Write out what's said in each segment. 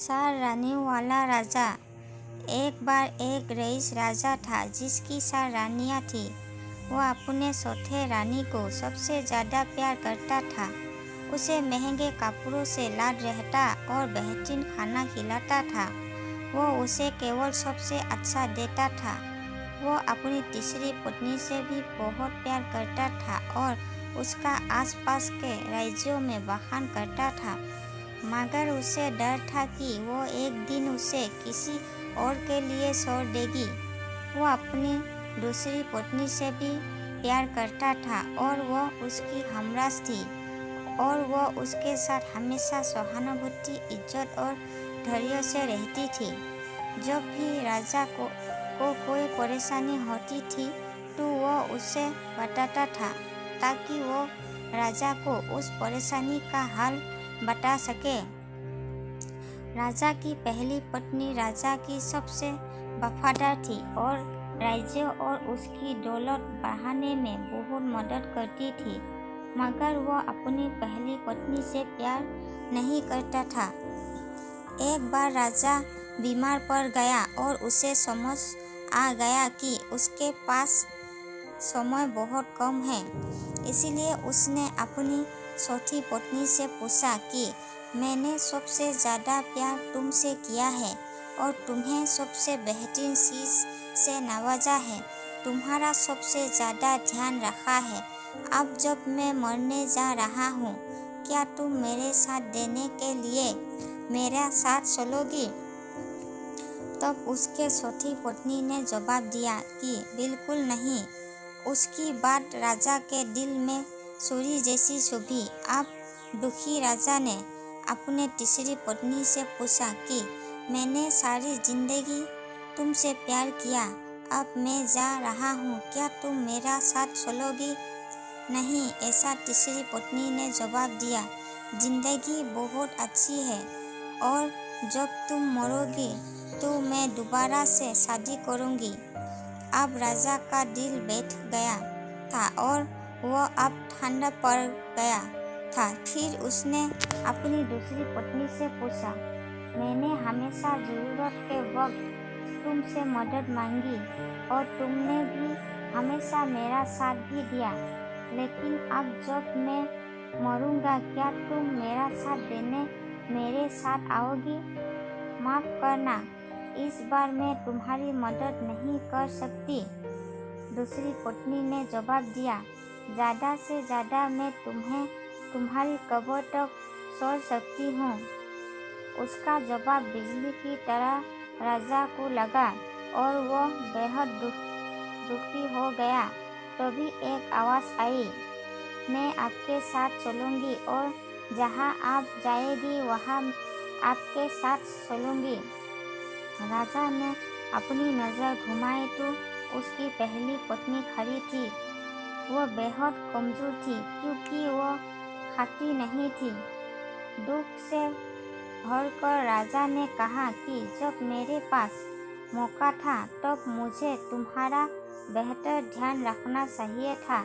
4 रानियों वाला राजा। एक बार एक रईस राजा था जिसकी 4 रानियां थीं। वह अपने चौथे रानी को सबसे ज़्यादा प्यार करता था। उसे महंगे कपड़ों से लाड रहता और बेहतरीन खाना खिलाता था। वह उसे केवल सबसे अच्छा देता था। वह अपनी तीसरी पत्नी से भी बहुत प्यार करता था और उसका आसपास के राज्यों में बखान करता था, मगर उसे डर था कि वो एक दिन उसे किसी और के लिए छोड़ देगी। वो अपनी दूसरी पत्नी से भी प्यार करता था और वह उसकी हमराज थी और वह उसके साथ हमेशा सहानुभूति, इज्जत और धैर्य से रहती थी। जब भी राजा को कोई परेशानी होती थी तो वह उसे बताता था ताकि वो राजा को उस परेशानी का हल बता सके। राजा की पहली पत्नी राजा की सबसे वफादार थी और राज्य और उसकी दौलत बढ़ाने में बहुत मदद करती थी, मगर वह अपनी पहली पत्नी से प्यार नहीं करता था। एक बार राजा बीमार पड़ गया और उसे समझ आ गया कि उसके पास समय बहुत कम है। इसलिए उसने अपनी चौथी पत्नी से पूछा कि मैंने सबसे ज़्यादा प्यार तुमसे किया है और तुम्हें सबसे बेहतरीन चीज़ से नवाजा है, तुम्हारा सबसे ज़्यादा ध्यान रखा है। अब जब मैं मरने जा रहा हूँ, क्या तुम मेरे साथ देने के लिए मेरा साथ चलोगी? तब उसके चौथी पत्नी ने जवाब दिया कि बिल्कुल नहीं। उसकी बात राजा के दिल में छुरी जैसी चुभी। अब दुखी राजा ने अपने तीसरी पत्नी से पूछा कि मैंने सारी जिंदगी तुमसे प्यार किया, अब मैं जा रहा हूँ, क्या तुम मेरा साथ चलोगी? नहीं, ऐसा तीसरी पत्नी ने जवाब दिया, जिंदगी बहुत अच्छी है और जब तुम मरोगी तो मैं दोबारा से शादी करूँगी। अब राजा का दिल बैठ गया था और वह अब ठंडा पड़ गया था। फिर उसने अपनी दूसरी पत्नी से पूछा, मैंने हमेशा ज़रूरत के वक्त तुमसे मदद मांगी और तुमने भी हमेशा मेरा साथ भी दिया, लेकिन अब जब मैं मरूंगा क्या तुम मेरा साथ देने मेरे साथ आओगी? माफ़ करना, इस बार मैं तुम्हारी मदद नहीं कर सकती। दूसरी पत्नी ने जवाब दिया, ज़्यादा से ज़्यादा मैं तुम्हें तुम्हारी कब्र तक छोड़ सकती हूँ। उसका जवाब बिजली की तरह राजा को लगा और वह बेहद दुखी हो गया। तभी एक आवाज़ आई, मैं आपके साथ चलूँगी और जहाँ आप जाएगी वहाँ आपके साथ चलूँगी। राजा ने अपनी नज़र घुमाई तो उसकी पहली पत्नी खड़ी थी। वह बेहद कमज़ोर थी क्योंकि वह खाती नहीं थी। दुख से भरकर राजा ने कहा कि जब मेरे पास मौका था तब मुझे तुम्हारा बेहतर ध्यान रखना चाहिए था।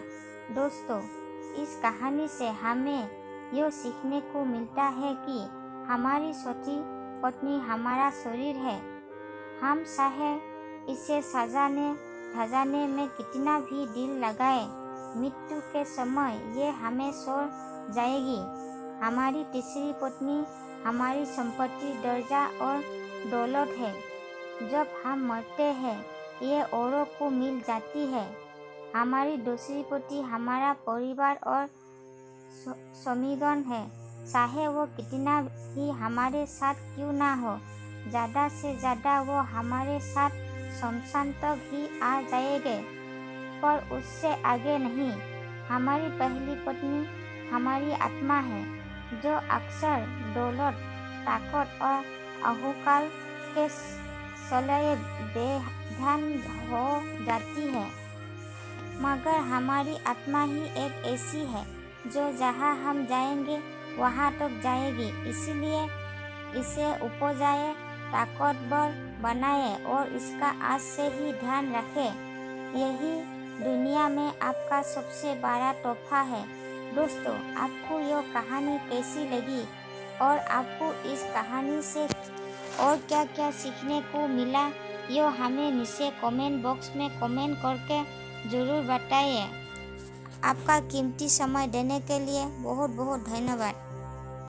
दोस्तों, इस कहानी से हमें यह सीखने को मिलता है कि हमारी चौथी पत्नी हमारा शरीर है। हम चाहे इसे सजाने धजाने में कितना भी दिल लगाए, मृत्यु के समय ये हमें छोड़ जाएगी। हमारी तीसरी पत्नी हमारी संपत्ति, दर्जा और दौलत है। जब हम मरते हैं ये औरों को मिल जाती है। हमारी दूसरी पत्नी हमारा परिवार और समीगन है, चाहे वो कितना ही हमारे साथ क्यों ना हो। ज़्यादा से ज़्यादा वो हमारे साथ शमशान तक ही आ जाएंगे, पर उससे आगे नहीं। हमारी पहली पत्नी हमारी आत्मा है जो अक्सर दौलत, ताकत और अहंकार के सलये बेध्यान हो जाती है, मगर हमारी आत्मा ही एक ऐसी है जो जहाँ हम जाएंगे वहाँ तक जाएगी। इसलिए इसे उपजाए, ताकतवर बनाए और इसका आज से ही ध्यान रखें। यही दुनिया में आपका सबसे बड़ा तोहफा है। दोस्तों, आपको यह कहानी कैसी लगी और आपको इस कहानी से और क्या क्या सीखने को मिला ये हमें नीचे कमेंट बॉक्स में कमेंट करके ज़रूर बताइए। आपका कीमती समय देने के लिए बहुत बहुत धन्यवाद।